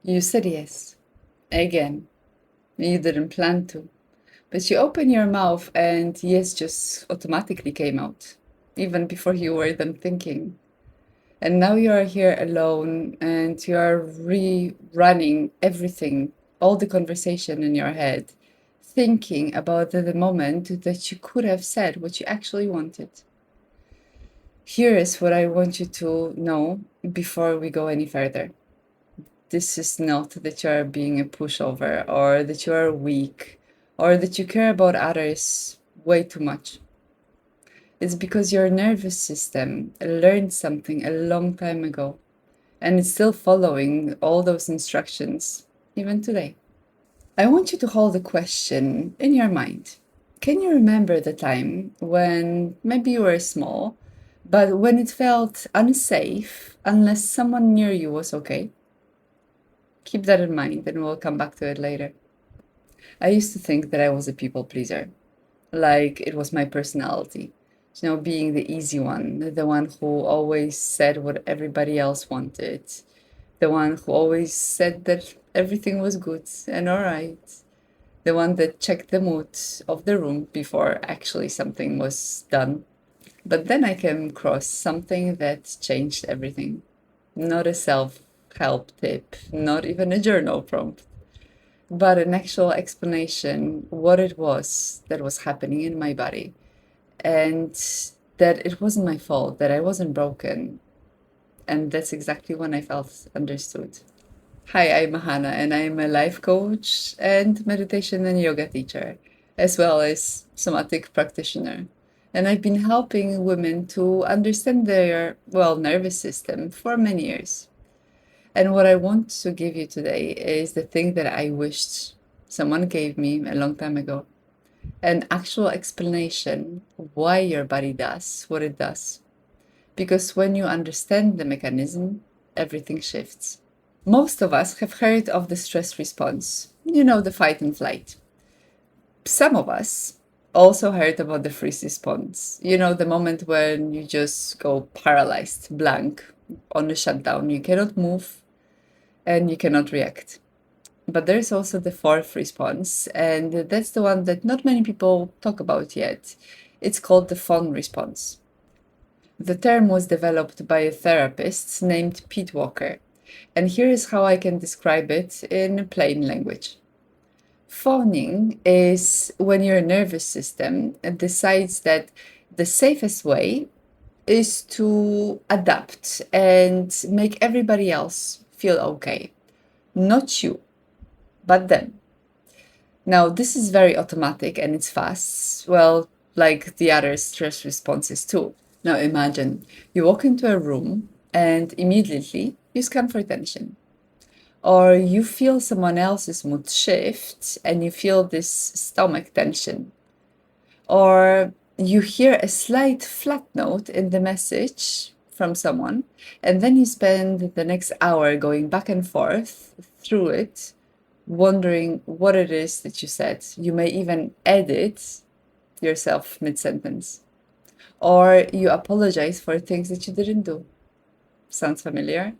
You said yes. Again. You didn't plan to. But you opened your mouth and yes just automatically came out, even before you were done thinking. And now you are here alone and you are rerunning everything, all the conversation in your head, thinking about the moment that you could have said what you actually wanted. Here is what I want you to know before we go any further. This is not that you are being a pushover or that you are weak or that you care about others way too much. It's because your nervous system learned something a long time ago and it's still following all those instructions, even today. I want you to hold a question in your mind. Can you remember the time when maybe you were small, but when it felt unsafe unless someone near you was okay? Keep that in mind and we'll come back to it later. I used to think that I was a people pleaser, like it was my personality. Being the easy one, the one who always said what everybody else wanted, the one who always said that everything was good and all right, the one that checked the mood of the room before actually something was done. But then I came across something that changed everything. Not a self help tip, not even a journal prompt, but an actual explanation what it was that was happening in my body and that it wasn't my fault, that I wasn't broken. And that's exactly when I felt understood. Hi, I'm Hanna, and I'm a life coach and meditation and yoga teacher, as well as somatic practitioner. And I've been helping women to understand their, nervous system for many years. And what I want to give you today is the thing that I wished someone gave me a long time ago, an actual explanation why your body does what it does. Because when you understand the mechanism, everything shifts. Most of us have heard of the stress response, the fight and flight. Some of us also heard about the freeze response, the moment when you just go paralyzed, blank, on a shutdown. You cannot move and you cannot react. But there's also the fourth response, and that's the one that not many people talk about yet. It's called the fawn response. The term was developed by a therapist named Pete Walker, and here is how I can describe it in plain language. Fawning is when your nervous system decides that the safest way is to adapt and make everybody else feel okay. Not you, but them. Now, this is very automatic and it's fast, like the other stress responses too. Now, imagine you walk into a room and immediately you scan for tension. Or you feel someone else's mood shift and you feel this stomach tension. Or you hear a slight flat note in the message from someone, and then you spend the next hour going back and forth through it, wondering what it is that you said. You may even edit yourself mid-sentence. Or you apologize for things that you didn't do. Sounds familiar?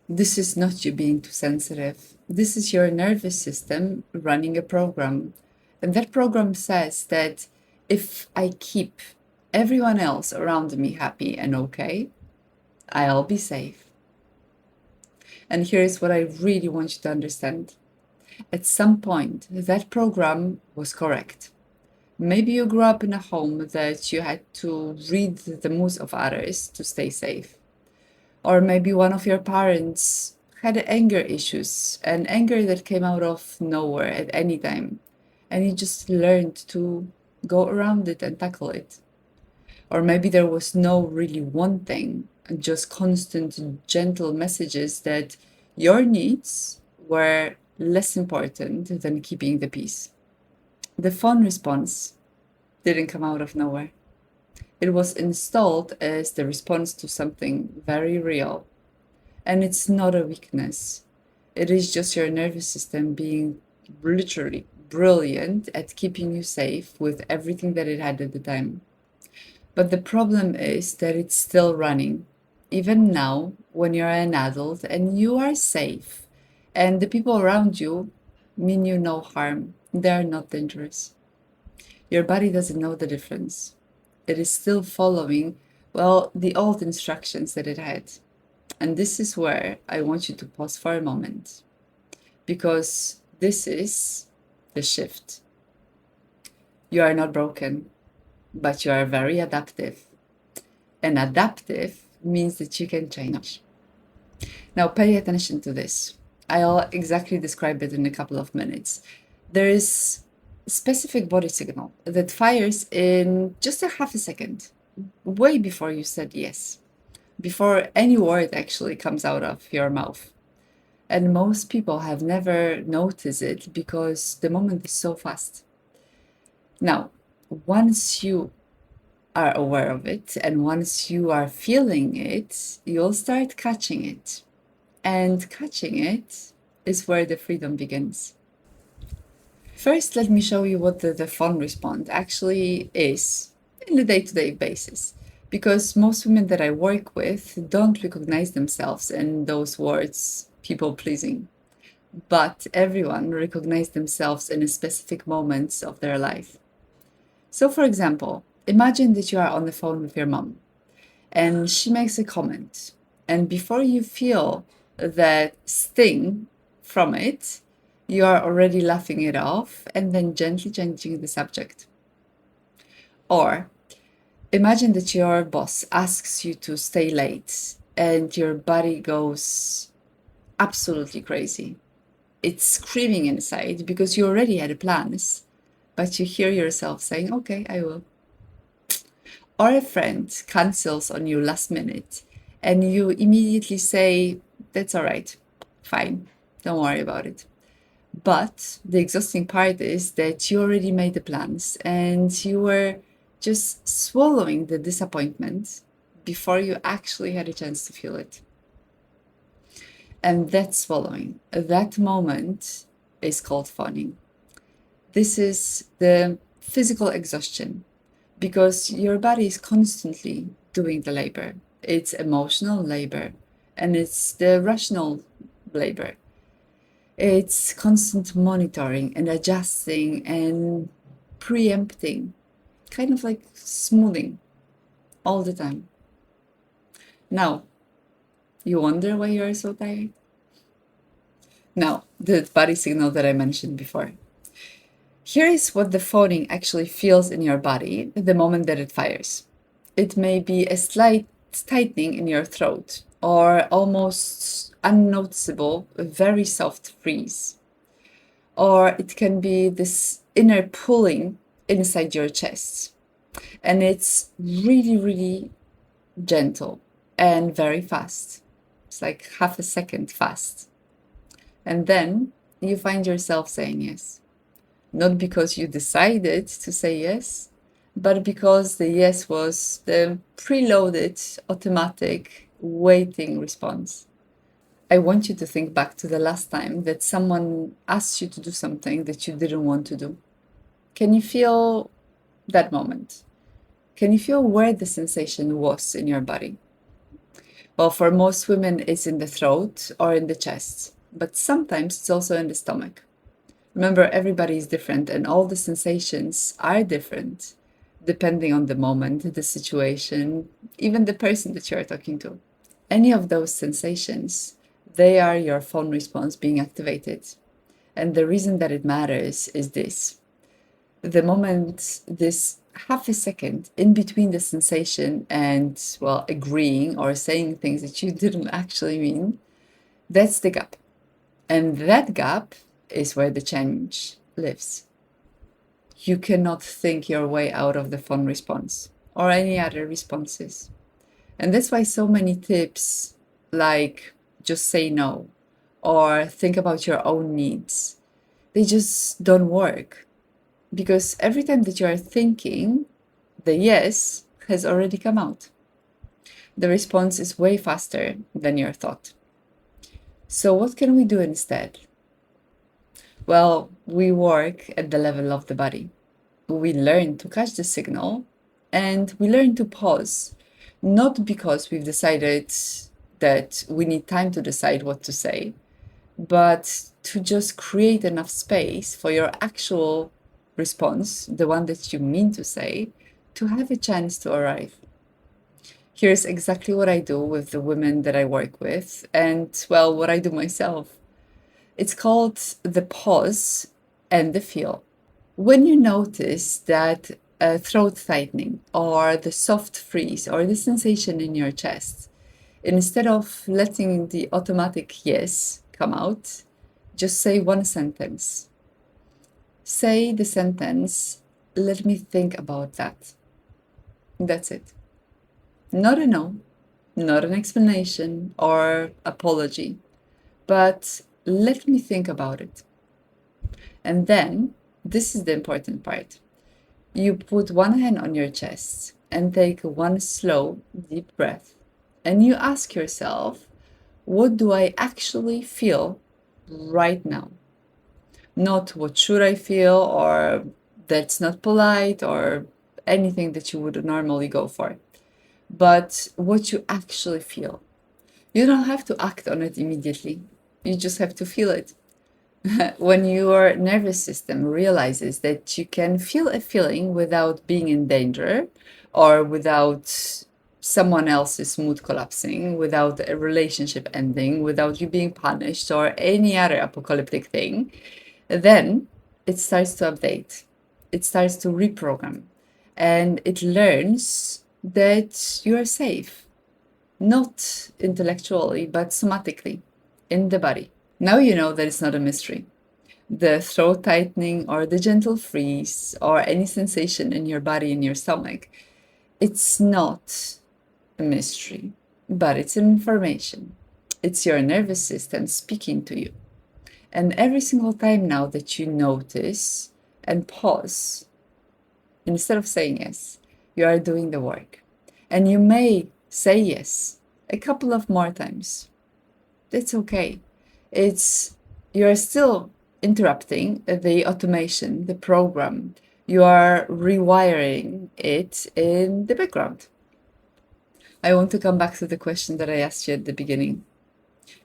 This is not you being too sensitive. This is your nervous system running a program. And that program says that if I keep everyone else around me happy and okay, I'll be safe. And here's what I really want you to understand. At some point, that program was correct. Maybe you grew up in a home that you had to read the moods of others to stay safe. Or maybe one of your parents had anger issues, an anger that came out of nowhere at any time, and you just learned to go around it and tackle it. Or maybe there was no really one thing, just constant gentle messages that your needs were less important than keeping the peace. The fawn response didn't come out of nowhere. It was installed as the response to something very real. And it's not a weakness. It is just your nervous system being literally brilliant at keeping you safe with everything that it had at the time. But the problem is that it's still running, even now when you're an adult and you are safe And the people around you mean you no harm. They are not dangerous. Your body doesn't know the difference. It is still following, well, the old instructions that it had. And this is where I want you to pause for a moment, because this is the shift. You are not broken, but you are very adaptive. And adaptive means that you can change. Now, pay attention to this. I'll exactly describe it in a couple of minutes. There is a specific body signal that fires in just a half a second, way before you said yes, before any word actually comes out of your mouth. And most people have never noticed it because the moment is so fast. Now, once you are aware of it and once you are feeling it, you'll start catching it. And catching it is where the freedom begins. First, let me show you what the fawn response actually is in a day-to-day basis. Because most women that I work with don't recognize themselves in those words, people pleasing. But everyone recognizes themselves in a specific moments of their life. So, for example, imagine that you are on the phone with your mom and she makes a comment. And before you feel that sting from it, you are already laughing it off and then gently changing the subject. Or imagine that your boss asks you to stay late and your body goes absolutely crazy. It's screaming inside because you already had plans, but you hear yourself saying, okay, I will. Or a friend cancels on you last minute and you immediately say, that's all right, fine, don't worry about it. But the exhausting part is that you already made the plans and you were just swallowing the disappointment before you actually had a chance to feel it. And that swallowing, that moment is called fawning. This is the physical exhaustion because your body is constantly doing the labor. It's emotional labor and it's the rational labor. It's constant monitoring and adjusting and preempting, kind of like smoothing all the time. Now, you wonder why you are so tired? Now, the body signal that I mentioned before. Here is what the phoning actually feels in your body the moment that it fires. It may be a slight tightening in your throat or almost unnoticeable, very soft freeze. Or it can be this inner pulling inside your chest. And it's really, really gentle and very fast. It's like half a second fast. And then you find yourself saying yes. Not because you decided to say yes, but because the yes was the preloaded, automatic, waiting response. I want you to think back to the last time that someone asked you to do something that you didn't want to do. Can you feel that moment? Can you feel where the sensation was in your body? Well, for most women, it's in the throat or in the chest, but sometimes it's also in the stomach. Remember, everybody is different and all the sensations are different depending on the moment, the situation, even the person that you're talking to. Any of those sensations, they are your fawn response being activated. And the reason that it matters is this. The moment, this half a second in between the sensation and, well, agreeing or saying things that you didn't actually mean, that's the gap. And that gap is where the change lives. You cannot think your way out of the fawn response or any other responses. And that's why so many tips like just say no or think about your own needs, they just don't work. Because every time that you are thinking, the yes has already come out. The response is way faster than your thought. So what can we do instead? Well, we work at the level of the body. We learn to catch the signal and we learn to pause, not because we've decided that we need time to decide what to say, but to just create enough space for your actual response, the one that you mean to say, to have a chance to arrive. Here's exactly what I do with the women that I work with, and well, what I do myself. It's called the pause and the feel. When you notice that throat tightening or the soft freeze or the sensation in your chest, instead of letting the automatic yes come out, just say one sentence. Say the sentence, let me think about that. That's it. Not a no, not an explanation or apology, but let me think about it. And then, this is the important part. You put one hand on your chest and take one slow, deep breath. And you ask yourself, what do I actually feel right now? Not what should I feel, or that's not polite, or anything that you would normally go for, but what you actually feel. You don't have to act on it immediately. You just have to feel it. When your nervous system realizes that you can feel a feeling without being in danger or without someone else's mood collapsing, without a relationship ending, without you being punished or any other apocalyptic thing, then it starts to update. It starts to reprogram. And it learns that you are safe, not intellectually, but somatically, in the body. Now you know that it's not a mystery. The throat tightening or the gentle freeze or any sensation in your body, in your stomach, it's not a mystery, but it's information. It's your nervous system speaking to you. And every single time now that you notice and pause, instead of saying yes, you are doing the work. And you may say yes a couple of more times. That's okay. You're still interrupting the automation, the program. You are rewiring it in the background. I want to come back to the question that I asked you at the beginning.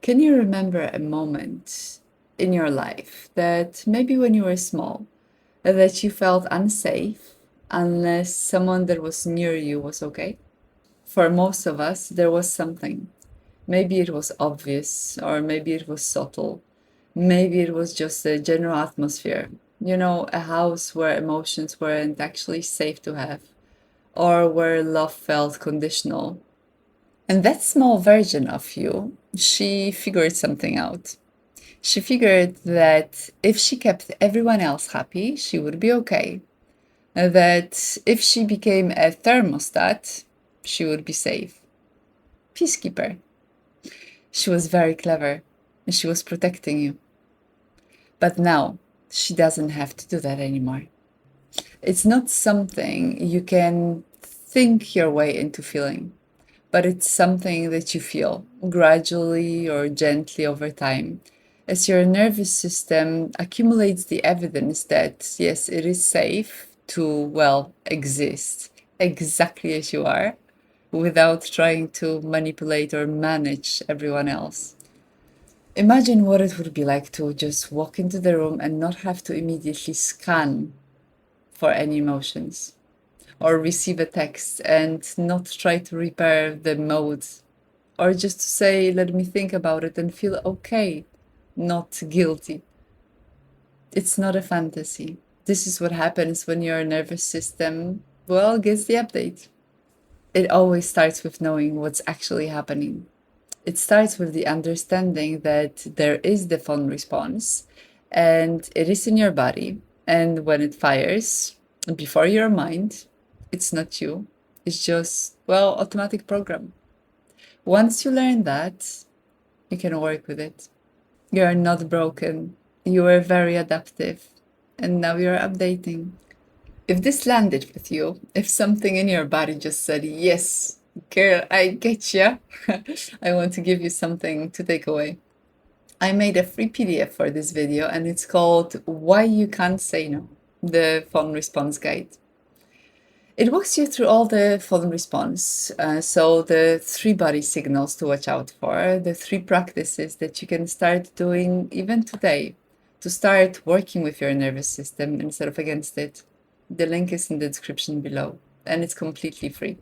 Can you remember a moment in your life that maybe when you were small, that you felt unsafe unless someone that was near you was okay? For most of us, there was something. Maybe it was obvious, or maybe it was subtle. Maybe it was just a general atmosphere. You know, a house where emotions weren't actually safe to have, or where love felt conditional. And that small version of you, she figured something out. She figured that if she kept everyone else happy, she would be okay. That if she became a thermostat, she would be safe. Peacekeeper. She was very clever and she was protecting you. But now she doesn't have to do that anymore. It's not something you can think your way into feeling, but it's something that you feel gradually or gently over time as your nervous system accumulates the evidence that, yes, it is safe to, well, exist exactly as you are without trying to manipulate or manage everyone else. Imagine what it would be like to just walk into the room and not have to immediately scan for any emotions, or receive a text and not try to repair the mode, or just to say, let me think about it and feel okay, not guilty. It's not a fantasy. This is what happens when your nervous system, well, gets the update. It always starts with knowing what's actually happening. It starts with the understanding that there is the fawn response and it is in your body. And when it fires before your mind, it's not you. It's just, well, automatic program. Once you learn that, you can work with it. You are not broken. You are very adaptive. And now you're updating. If this landed with you, if something in your body just said, yes, girl, I get ya, I want to give you something to take away. I made a free PDF for this video and it's called Why You Can't Say No, the Fawn Response Guide. It walks you through all the fawn response. So the 3 body signals to watch out for, the 3 practices that you can start doing even today to start working with your nervous system instead of against it. The link is in the description below, and it's completely free.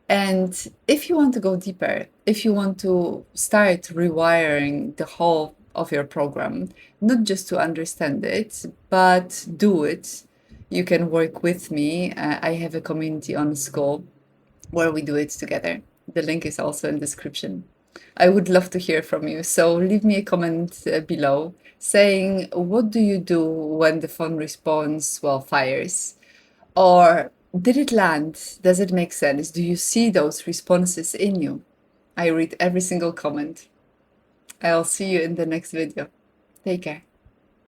And if you want to go deeper, if you want to start rewiring the whole of your program, not just to understand it, but do it, you can work with me. I have a community on School where we do it together. The link is also in the description. I would love to hear from you. So leave me a comment below saying, what do you do when the phone response, well, fires? Or did it land? Does it make sense? Do you see those responses in you? I read every single comment. I'll see you in the next video. Take care.